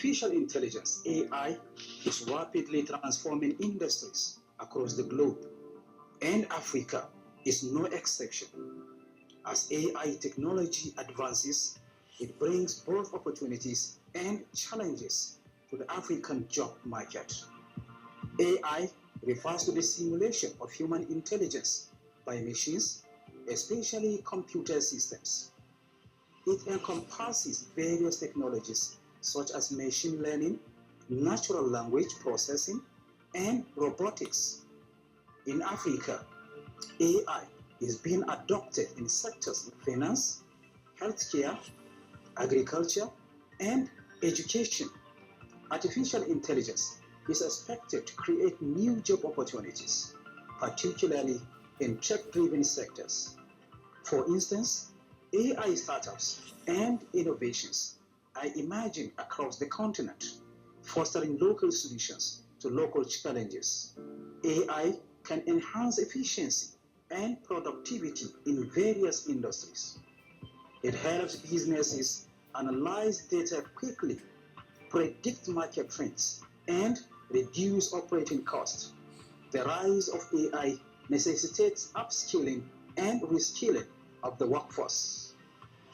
Artificial intelligence, AI, is rapidly transforming industries across the globe, and Africa is no exception. As AI technology advances, it brings both opportunities and challenges to the African job market. AI refers to the simulation of human intelligence by machines, especially computer systems. It encompasses various technologies such as machine learning, natural language processing, and robotics. In Africa, AI is being adopted in sectors like finance, healthcare, agriculture, and education. Artificial intelligence is expected to create new job opportunities, particularly in tech-driven sectors. For instance, AI startups and innovations are emerging across the continent, fostering local solutions to local challenges. AI can enhance efficiency and productivity in various industries. It helps businesses analyze data quickly, predict market trends, and reduce operating costs. The rise of AI necessitates upskilling and reskilling of the workforce.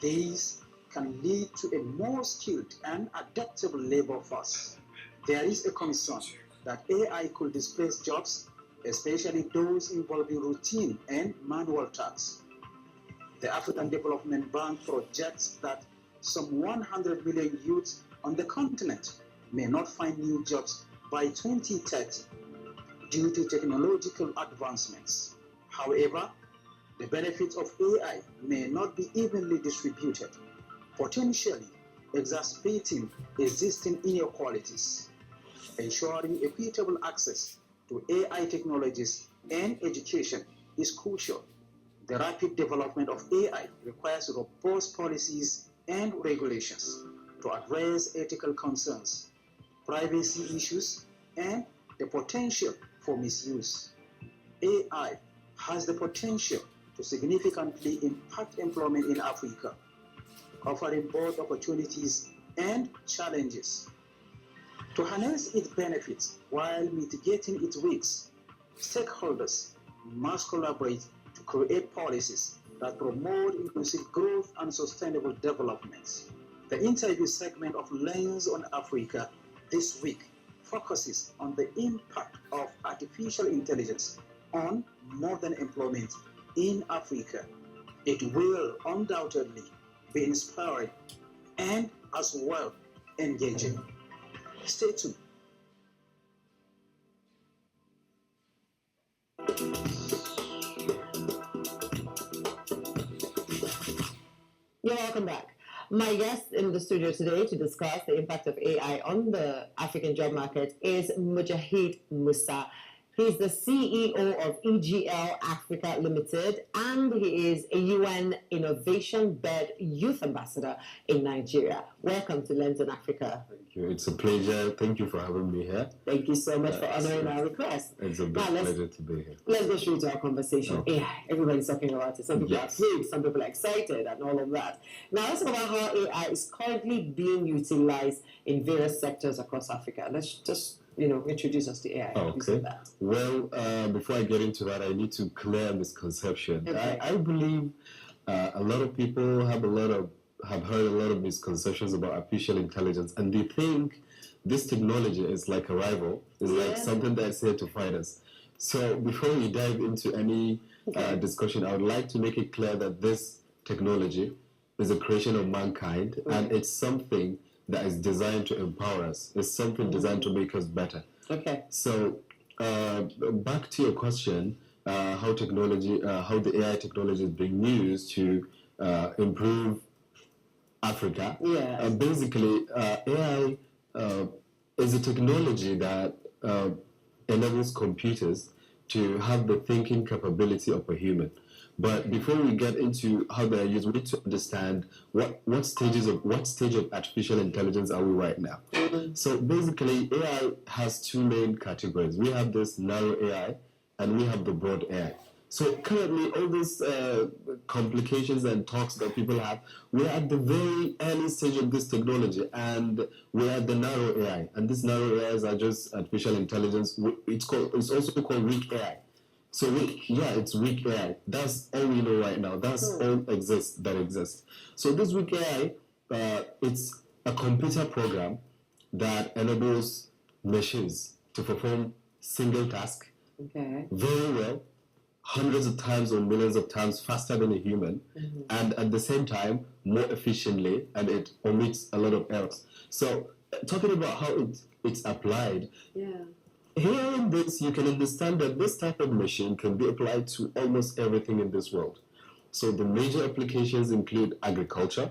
These can lead to a more skilled and adaptable labor force. There is a concern that AI could displace jobs, especially those involving routine and manual tasks. The African Development Bank projects that some 100 million youths on the continent may not find new jobs by 2030 due to technological advancements. However, the benefits of AI may not be evenly distributed, potentially exacerbating existing inequalities. Ensuring equitable access to AI technologies and education is crucial. The rapid development of AI requires robust policies and regulations to address ethical concerns, privacy issues, and the potential for misuse. AI has the potential to significantly impact employment in Africa, offering both opportunities and challenges. To harness its benefits while mitigating its risks, stakeholders must collaborate to create policies that promote inclusive growth and sustainable development. The interview segment of Lens on Africa this week focuses on the impact of artificial intelligence on modern employment in Africa. It will undoubtedly be inspiring and as well engaging. Stay tuned. You're welcome back. My guest in the studio today to discuss the impact of AI on the African job market is Mujahid Musa. He's the CEO of EGL Africa Limited, and he is a UN Innovation-Led Youth Ambassador in Nigeria. Welcome to Lens on Africa. Thank you. It's a pleasure. Thank you for having me here. Thank you so much for honoring our request. It's a big pleasure to be here. Let's go straight to our conversation. Okay. AI, everybody's talking about it. Some people are afraid, some people are excited, and all of that. Now, let's talk about how AI is currently being utilized in various sectors across Africa. Let's just introduce us to AI. Okay. Well, before I get into that, I need to clear a misconception. Okay. I believe a lot of people have heard a lot of misconceptions about artificial intelligence, and they think this technology is like a rival. It's like something that's here to fight us. So before we dive into any discussion, I would like to make it clear that this technology is a creation of mankind, and it's something that is designed to empower us. It's something designed to make us better. Okay. So, back to your question, how the AI technology is being used to improve Africa. Yeah. Basically, AI is a technology that enables computers to have the thinking capability of a human. But before we get into how they're used, we need to understand what stage of artificial intelligence are we right now. So basically, AI has two main categories. We have this narrow AI, and we have the broad AI. So currently, all these complications and talks that people have, we're at the very early stage of this technology, and we're at the narrow AI. And these narrow AIs are just artificial intelligence. It's also called weak AI. So it's weak AI. That's all we know right now. That's all that exists. So this weak AI, it's a computer program that enables machines to perform single task very well, hundreds of times or millions of times faster than a human, and at the same time more efficiently, and it omits a lot of errors. So talking about how it's applied, hearing this, you can understand that this type of machine can be applied to almost everything in this world. So the major applications include agriculture.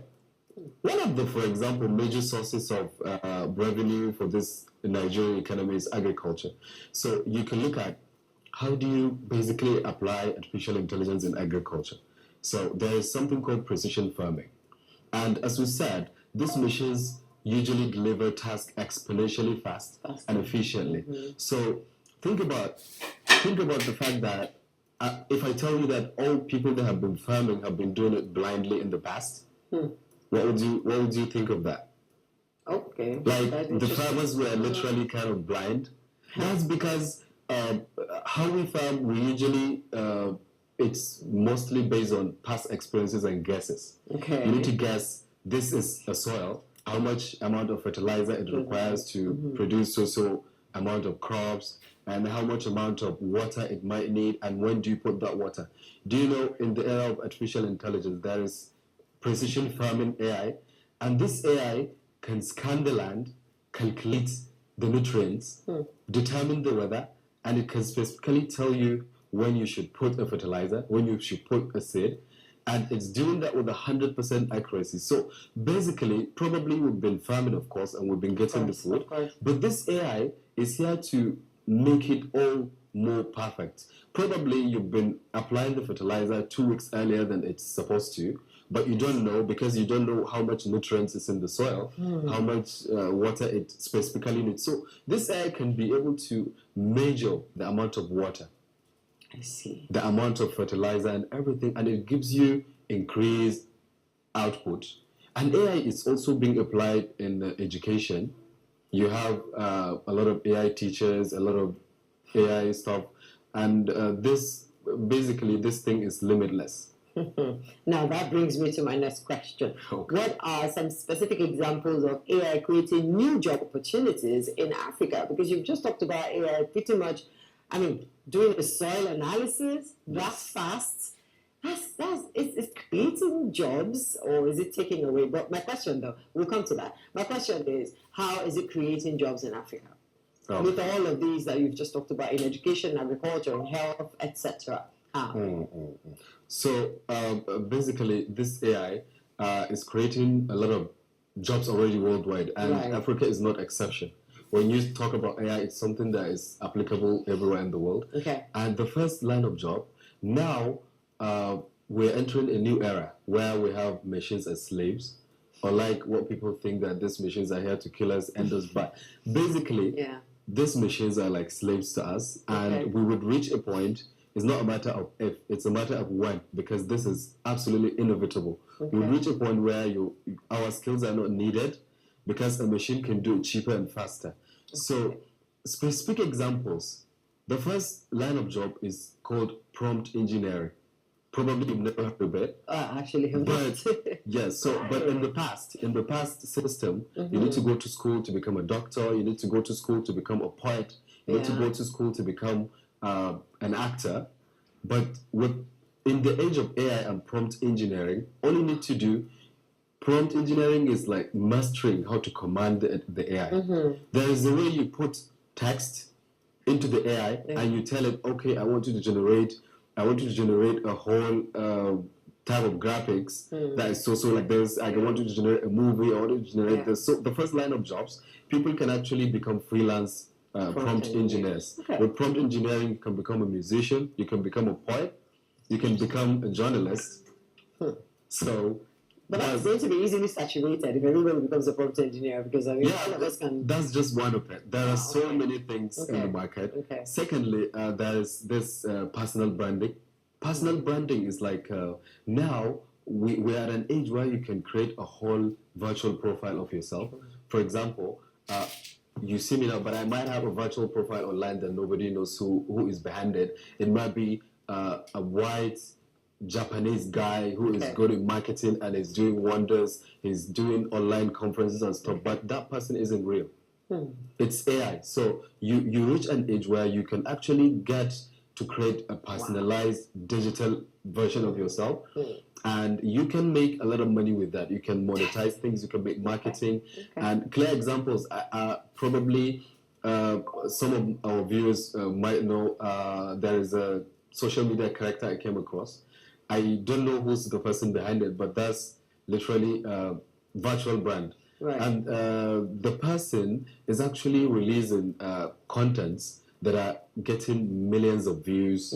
One of the, for example, major sources of revenue for this Nigerian economy is agriculture. So you can look at how do you basically apply artificial intelligence in agriculture. So there is something called precision farming. And as we said, these machines usually deliver tasks exponentially fast and efficiently. So think about the fact that if I tell you that all people that have been farming have been doing it blindly in the past, what would you think of that? Okay. Like the farmers were literally kind of blind. That's because how we farm, we usually it's mostly based on past experiences and guesses. Okay. You need to guess this is a soil, how much amount of fertilizer it requires to produce so amount of crops, and how much amount of water it might need, and when do you put that water. Do you know in the era of artificial intelligence there is precision farming AI, and this AI can scan the land, calculate the nutrients, determine the weather, and it can specifically tell you when you should put a fertilizer, when you should put a seed, and it's doing that with 100% accuracy. So basically, probably we've been farming, of course, and we've been getting the food, but this AI is here to make it all more perfect. Probably you've been applying the fertilizer 2 weeks earlier than it's supposed to, but you don't know because you don't know how much nutrients is in the soil, how much water it specifically needs. So this AI can be able to measure the amount of water, the amount of fertilizer and everything, and it gives you increased output. And AI is also being applied in education. You have a lot of AI teachers, a lot of AI stuff, and this thing is limitless. Now that brings me to my next question. Okay. What are some specific examples of AI creating new job opportunities in Africa? Because you've just talked about AI pretty much, doing a soil analysis that fast. It's creating jobs, or is it taking away? But my question, though, we'll come to that. My question is, how is it creating jobs in Africa? With all of these that you've just talked about in education, agriculture, and health, etc. So basically, this AI is creating a lot of jobs already worldwide, and Africa is not exception. When you talk about AI, it's something that is applicable everywhere in the world. Okay. And the first line of job, now we're entering a new era where we have machines as slaves, or like what people think that these machines are here to kill us, end us. But basically, these machines are like slaves to us, and we would reach a point. It's not a matter of if, it's a matter of when, because this is absolutely inevitable. We would reach a point where our skills are not needed because a machine can do it cheaper and faster. So, specific examples. The first line of job is called prompt engineering. Probably you've never heard of it. Actually, but yes. So, but in the past system, you need to go to school to become a doctor. You need to go to school to become a poet. You need to go to school to become an actor. But in the age of AI and prompt engineering, all you need to do, prompt engineering is like mastering how to command the AI. There is a way you put text into the AI and you tell it, okay, I want you to generate a whole type of graphics that is so like this. I want you to generate a movie. I want you to generate this. So the first line of jobs, people can actually become freelance prompt engineers. With prompt engineering, you can become a musician, you can become a poet, you can become a journalist. So, but that's going to be easily saturated if everybody becomes a prompt engineer, because all of us can. That's just one of it. There are so many things in the market. Secondly, there is this personal branding. Personal branding is like now we're at an age where you can create a whole virtual profile of yourself. For example, you see me now, but I might have a virtual profile online that nobody knows who is behind it. It might be a white Japanese guy who is good in marketing and is doing wonders. He's doing online conferences and stuff, but that person isn't real. It's AI. So you reach an age where you can actually get to create a personalized digital version of yourself, and you can make a lot of money with that. You can monetize things, you can make marketing, and clear examples are probably some of our viewers might know there is a social media character I came across. I don't know who's the person behind it, but that's literally a virtual brand. Right. And the person is actually releasing contents that are getting millions of views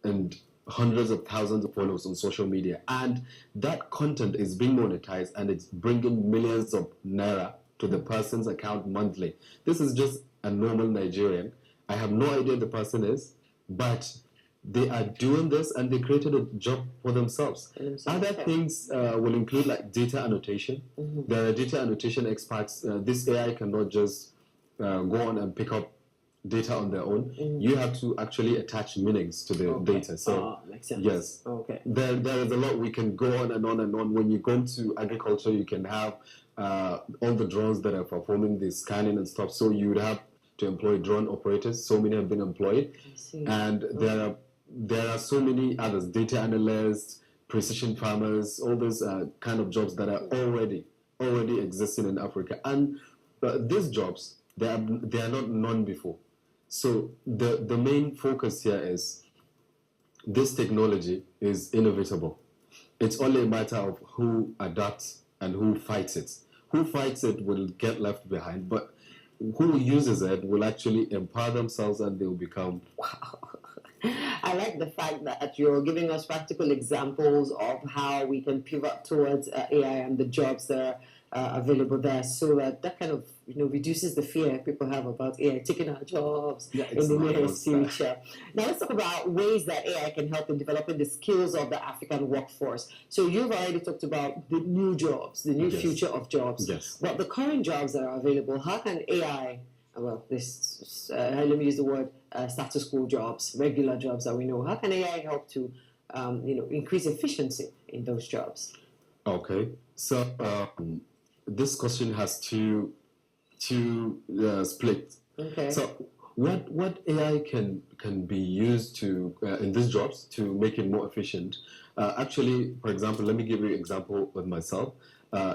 and hundreds of thousands of followers on social media. And that content is being monetized and it's bringing millions of naira to the person's account monthly. This is just a normal Nigerian. I have no idea who the person is, but they are doing this and they created a job for themselves. Other things will include like data annotation. There are data annotation experts. This AI cannot just go on and pick up data on their own. You have to actually attach meanings to the data. So makes sense. yes, there is a lot we can go on and on and on. When you go into agriculture, you can have all the drones that are performing the scanning and stuff. So you would have to employ drone operators. So many have been employed, and there are so many others: data analysts, precision farmers, all those kind of jobs that are already existing in Africa. And these jobs, they are not known before. So the main focus here is this technology is inevitable. It's only a matter of who adapts and who fights it. Who fights it will get left behind, but who uses it will actually empower themselves and they will become... I like the fact that you're giving us practical examples of how we can pivot towards AI and the jobs that are available there, so that kind of reduces the fear people have about AI taking our jobs in the nearest future. Now let's talk about ways that AI can help in developing the skills of the African workforce. So you've already talked about the new jobs, the new future of jobs. But the current jobs that are available, how can AI, let me use the word status quo jobs, regular jobs that we know, how can AI help to increase efficiency in those jobs? Okay, so this question has two splits. So what AI can be used to in these jobs to make it more efficient? Actually, for example, let me give you an example with myself.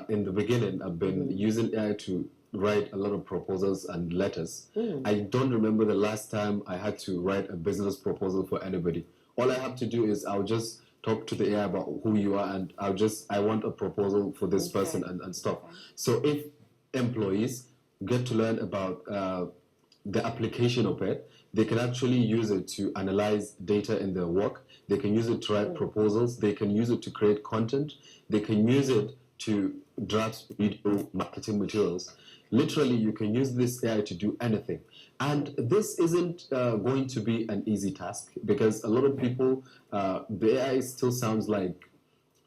In the beginning, I've been using AI to write a lot of proposals and letters. I don't remember the last time I had to write a business proposal for anybody. All I have to do is I'll just talk to the AI about who you are, and I want a proposal for this person and stuff. So if employees get to learn about the application of it, they can actually use it to analyze data in their work. They can use it to write proposals. They can use it to create content. They can use it to draft video marketing materials. Literally, you can use this AI to do anything. And this isn't going to be an easy task, because a lot of people, the AI still sounds like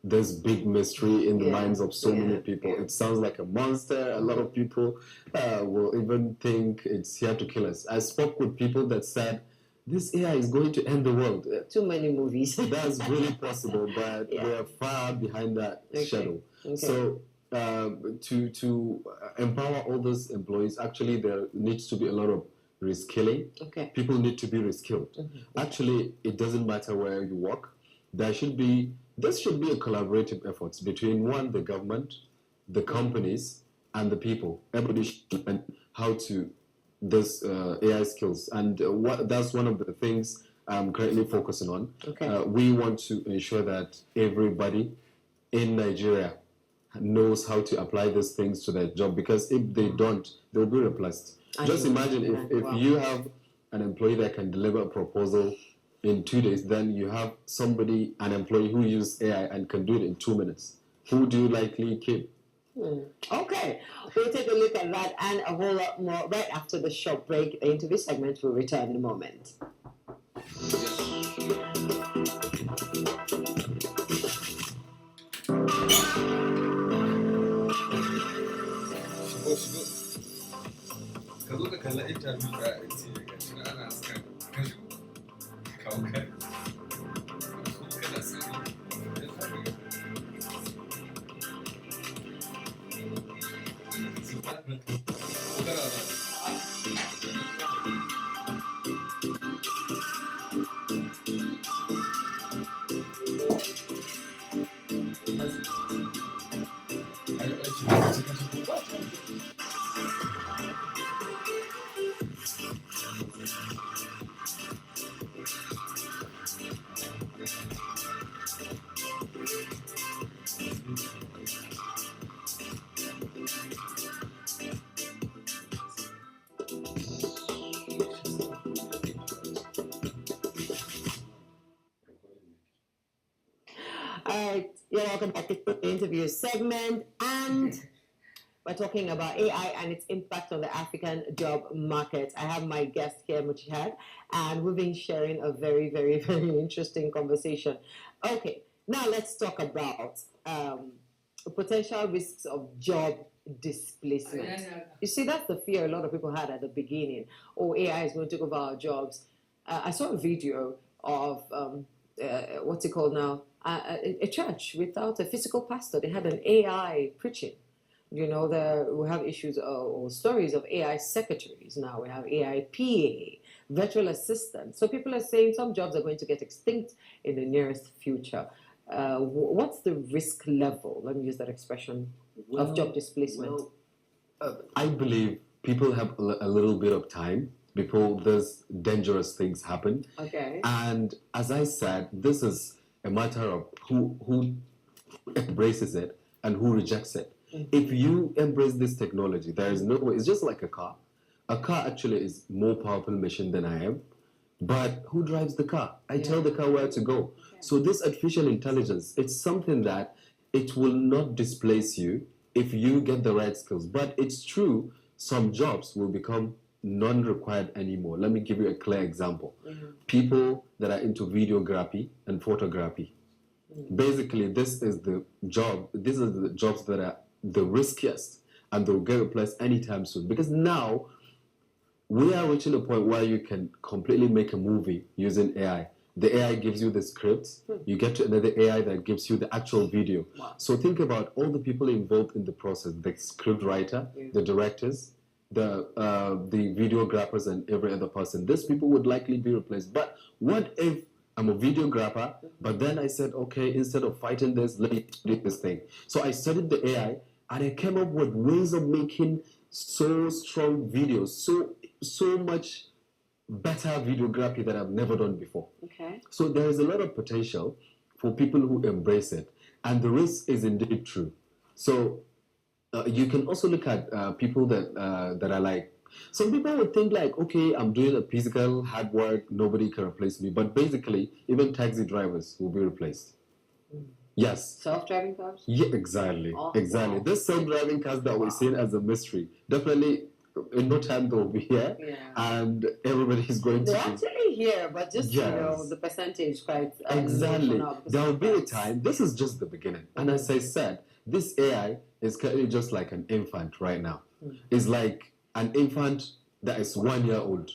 this big mystery in the minds of so many people. It sounds like a monster. A lot of people will even think it's here to kill us. I spoke with people that said, this AI is going to end the world. Too many movies. That's really possible, but we're far behind that shadow. So to empower all those employees, actually there needs to be a lot of reskilling. People need to be reskilled. Actually, it doesn't matter where you work. This should be a collaborative effort between the government, the companies, and the people. Everybody should learn how to this AI skills, and that's one of the things I'm currently focusing on. We want to ensure that everybody in Nigeria knows how to apply these things to their job, because if they don't, they'll be replaced. Just imagine if you have an employee that can deliver a proposal in 2 days, then you have an employee who uses AI and can do it in 2 minutes. Who do you likely keep? Okay, we'll take a look at that and a whole lot more right after the short break. The interview segment will return in a moment. All right, you're welcome back to the interview segment, and we're talking about AI and its impact on the African job market. I have my guest here, Mujahid, and we've been sharing a very, very, very interesting conversation. Okay, now let's talk about potential risks of job displacement. You see, that's the fear a lot of people had at the beginning. Oh, AI is going to take over our jobs. I saw a video of what's it called now? A church without a physical pastor. They had an AI preaching. You know, we have issues or stories of AI secretaries now. We have AI PA, virtual assistants. So people are saying some jobs are going to get extinct in the nearest future. What's the risk level? Let me use that expression of job displacement. I believe people have a little bit of time before those dangerous things happen. Okay. And as I said, this is a matter of who embraces it and who rejects it. If you embrace this technology, there is no way. It's just like a car. A car actually is more powerful machine than I am. But who drives the car? I tell the car where to go. Okay. So this artificial intelligence, it's something that it will not displace you if you get the right skills. But it's true, some jobs will become non-required anymore. Let me give you a clear example. People that are into videography and photography. Basically, this is the jobs that are the riskiest, and they'll get replaced anytime soon. Because now, we are reaching a point where you can completely make a movie using AI. The AI gives you the scripts. You get to another AI that gives you the actual video. Wow. So think about all the people involved in the process: the script writer, the directors, the videographers, and every other person. These people would likely be replaced. But what if I'm a videographer, but then I said, okay, instead of fighting this, let me do this thing. So I studied the AI, and I came up with ways of making so strong videos, so much better videography that I've never done before. Okay. So there is a lot of potential for people who embrace it, and the risk is indeed true. So you can also look at people that are like, some people would think like, okay, I'm doing a physical hard work, nobody can replace me. But basically, even taxi drivers will be replaced. Yes. Self-driving cars? Yeah, exactly. Oh, exactly. wow. This self-driving cars that we're seeing as a mystery, definitely in no time they'll be here, and everybody is going They're to. actually here, but just you know the percentage quite exactly. There will be a price. time. This is just the beginning, and as I said, this AI is currently just like an infant right now. It's like an infant that is 1 year old.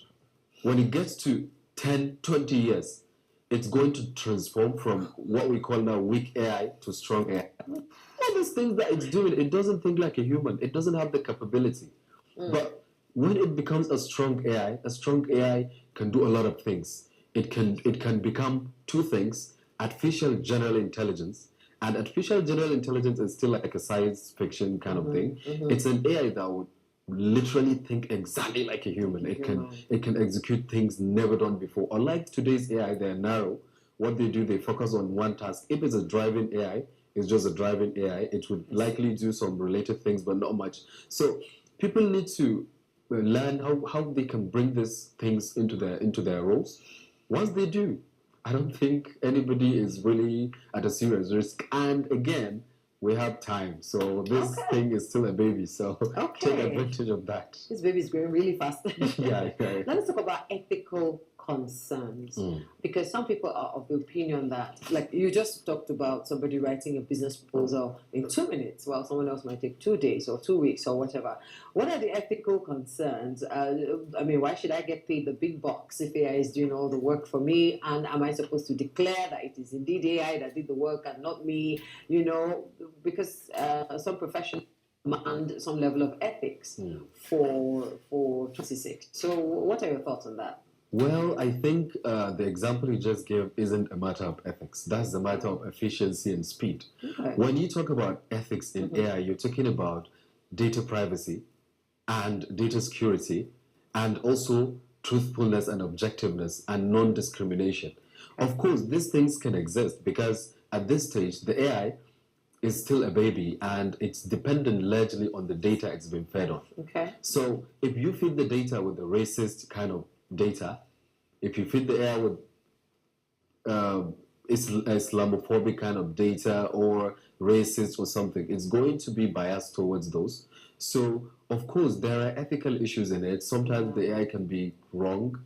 When it gets to 10, 20 years, it's going to transform from what we call now weak AI to strong AI. All these things that it's doing, it doesn't think like a human. It doesn't have the capability. But when it becomes a strong AI can do a lot of things. It can become two things: artificial general intelligence. And artificial general intelligence is still like a science fiction kind of thing. It's an AI that would literally think exactly like a human. It can execute things never done before. Unlike today's AI, they're narrow. What they do, they focus on one task. If it's a driving AI, it's just a driving AI. It would likely do some related things, but not much. So people need to learn how they can bring these things into their roles. Once they do, I don't think anybody is really at a serious risk. And again, we have time. So this thing is still a baby. So take advantage of that. This baby is growing really fast. yeah. Let's talk about ethical concerns. Because some people are of the opinion that, like you just talked about somebody writing a business proposal in 2 minutes, while someone else might take 2 days or 2 weeks or whatever. What are the ethical concerns? I mean, why should I get paid the big bucks if AI is doing all the work for me? And am I supposed to declare that it is indeed AI that did the work and not me? You know, because some professions demand some level of ethics for 26. So what are your thoughts on that? Well, I think the example you just gave isn't a matter of ethics. That's a matter of efficiency and speed. Okay. When you talk about ethics in AI, you're talking about data privacy and data security, and also truthfulness and objectiveness and non-discrimination. Of course, these things can exist because at this stage, the AI is still a baby and it's dependent largely on the data it's been fed on. Okay. So if you feed the data with the racist kind of data, if you feed the AI with Islamophobic kind of data or racist or something. It's going to be biased towards those. So, of course, there are ethical issues in it. Sometimes the AI can be wrong,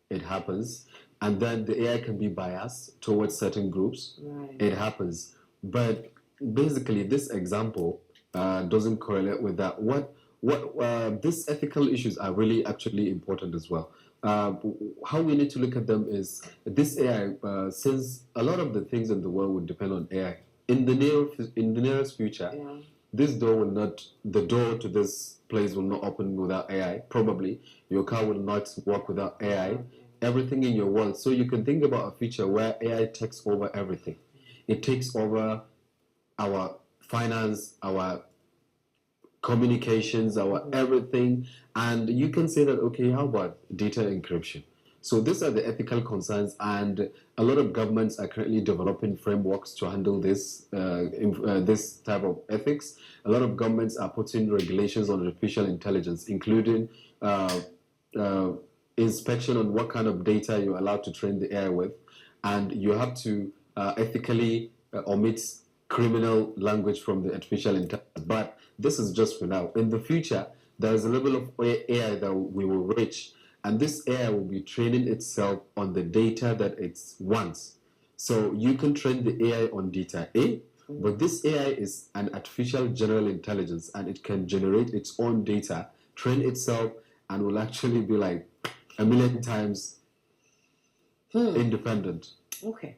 it happens. And then the AI can be biased towards certain groups, it happens. But basically, this example doesn't correlate with that. These ethical issues are really actually important as well. How we need to look at them is this AI, since a lot of the things in the world would depend on AI. In the nearest future, the door to this place will not open without AI. Probably your car will not work without AI. Everything in your world. So you can think about a future where AI takes over everything. It takes over our finance, our communications, our everything. And you can say that, okay, how about data encryption? So these are the ethical concerns, and a lot of governments are currently developing frameworks to handle this type of ethics. A lot of governments are putting regulations on artificial intelligence, including inspection on what kind of data you're allowed to train the AI with, and you have to ethically omit criminal language from the artificial intelligence. But this is just for now. In the future, there is a level of AI that we will reach, and this AI will be training itself on the data that it wants. So you can train the AI on data A, but this AI is an artificial general intelligence, and it can generate its own data, train itself, and will actually be like a million times independent. Okay.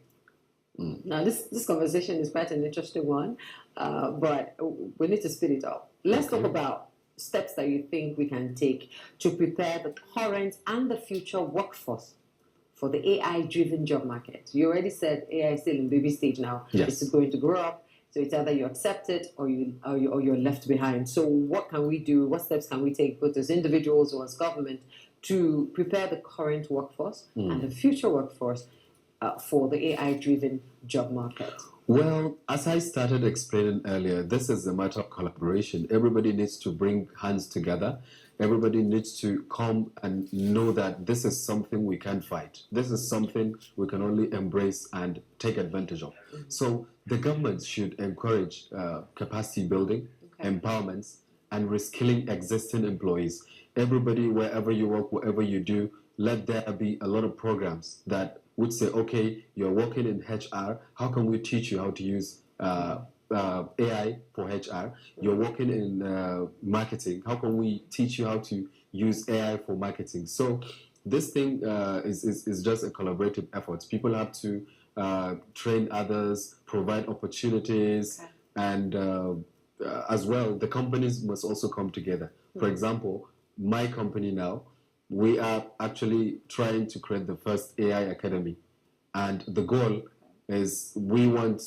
Now, this conversation is quite an interesting one, but we need to speed it up. Let's talk about steps that you think we can take to prepare the current and the future workforce for the AI-driven job market. You already said AI is still in baby stage now. Yes. It's going to grow up. So it's either you accept it or you're left behind. So what can we do? What steps can we take, both as individuals or as government, to prepare the current workforce and the future workforce for the AI-driven job market? Well, as I started explaining earlier, this is a matter of collaboration. Everybody needs to bring hands together. Everybody needs to come and know that this is something we can't fight. This is something we can only embrace and take advantage of. So the government should encourage capacity building, empowerments, and reskilling existing employees. Everybody, wherever you work, whatever you do, let there be a lot of programs that would say, okay, you're working in HR, how can we teach you how to use AI for HR? You're working in marketing, how can we teach you how to use AI for marketing? So this thing is just a collaborative effort. People have to train others, provide opportunities, and as well, the companies must also come together. For example, my company now, we are actually trying to create the first AI academy. And the goal is we want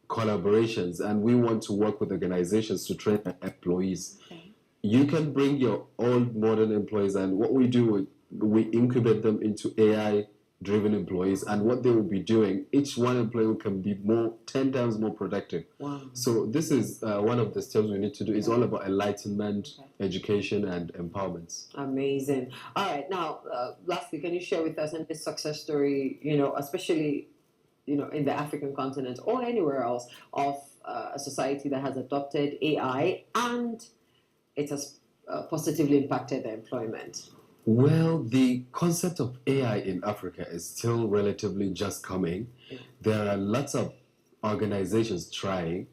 collaborations and we want to work with organizations to train employees. You can bring your old modern employees, and what we do, we incubate them into AI-driven employees, and what they will be doing, each one employee can be 10 times more productive. Wow. So this is one of the steps we need to do. It's all about enlightenment, education, and empowerment. Amazing. All right. Now, lastly, can you share with us any success story, especially, in the African continent or anywhere else, of a society that has adopted AI and it has positively impacted their employment? Well, the concept of AI in Africa is still relatively just coming. There are lots of organizations trying.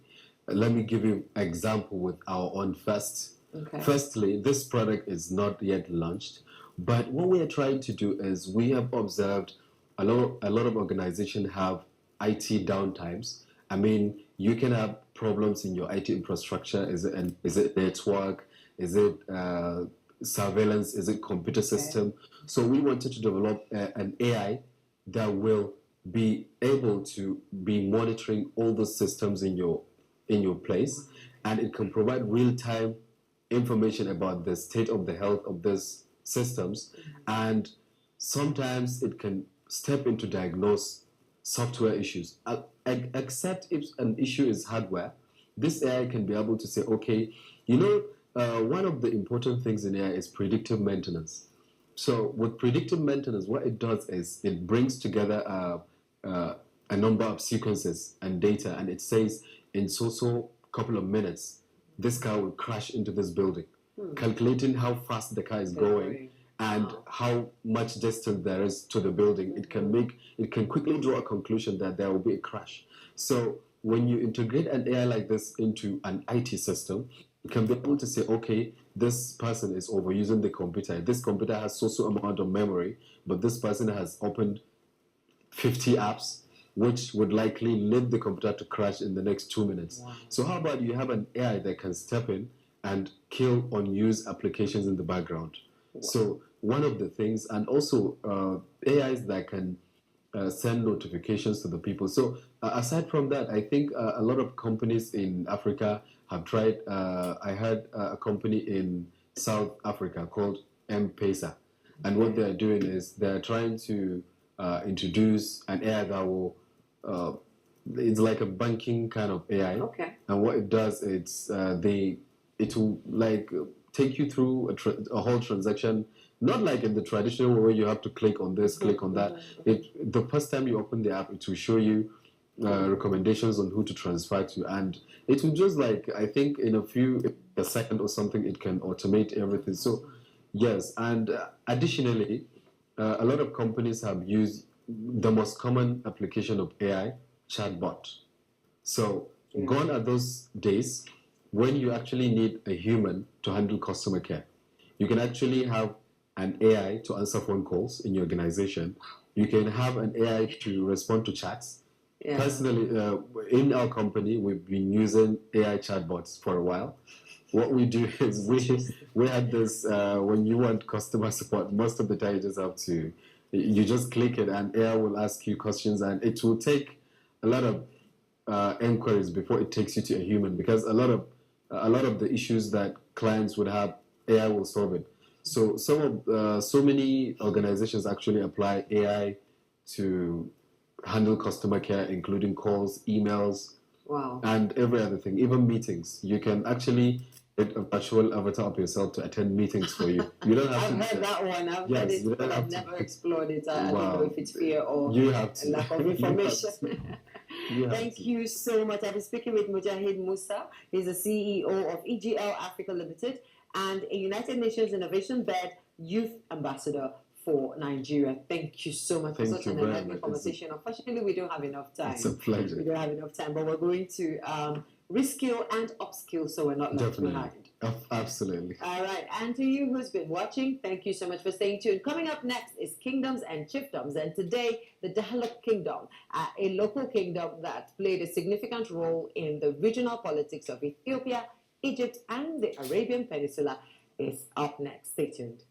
Let me give you an example with our own first. Firstly, this product is not yet launched, but what we are trying to do is we have observed a lot of organizations have IT downtimes. I mean, you can have problems in your IT infrastructure. Is it network? Is it surveillance? Is it computer system? So we wanted to develop an AI that will be able to be monitoring all the systems in your place, and it can provide real-time information about the state of the health of these systems, and sometimes it can step into diagnose software issues. Except if an issue is hardware, this AI can be able to say, okay, one of the important things in AI is predictive maintenance. So with predictive maintenance, what it does is it brings together a number of sequences and data, and it says in so couple of minutes, this car will crash into this building, calculating how fast the car is going and how much distance there is to the building. It can quickly draw a conclusion that there will be a crash. So when you integrate an AI like this into an IT system, you can be able to say, okay, this person is overusing the computer. This computer has so amount of memory, but this person has opened 50 apps, which would likely lead the computer to crash in the next 2 minutes. Wow. So how about you have an AI that can step in and kill unused applications in the background? Wow. So one of the things, and also AIs that can send notifications to the people. So aside from that, I think a lot of companies in Africa have tried. I heard a company in South Africa called M-Pesa, and what they're doing is they're trying to introduce an AI that will it's like a banking kind of AI. Okay. And what it does, it will like take you through a whole transaction, not like in the traditional way where you have to click on this, click on that. The first time you open the app, it will show you recommendations on who to transfer to, and it will just like, I think in a second or something, it can automate everything. So yes, and additionally, a lot of companies have used the most common application of AI, chatbot. So gone are those days when you actually need a human to handle customer care. You can actually have an AI to answer phone calls in your organization. You can have an AI to respond to chats. Yeah. Personally, in our company, we've been using AI chatbots for a while. What we do is we had this, when you want customer support, most of the time you just click it and AI will ask you questions, and it will take a lot of inquiries before it takes you to a human, because a lot of the issues that clients would have, AI will solve it. So so many organizations actually apply AI to handle customer care, including calls, emails, and every other thing, even meetings. You can actually get a virtual avatar of yourself to attend meetings for you. You don't have I've heard that one. I've heard it, but I've never explored it. I don't know if it's fear or lack of information. Thank you so much. I've been speaking with Mujahid Musa. He's the CEO of EGL Africa Limited and a United Nations Innovation-led Youth Ambassador for Nigeria. Thank you so much for such an enlightening conversation. Unfortunately, we don't have enough time. It's a pleasure. We don't have enough time, but we're going to reskill and upskill so we're not left behind. Absolutely. All right. And to you who's been watching, thank you so much for staying tuned. Coming up next is Kingdoms and Chiefdoms. And today, the Dahlak Kingdom, a local kingdom that played a significant role in the regional politics of Ethiopia, Egypt, and the Arabian Peninsula, is up next. Stay tuned.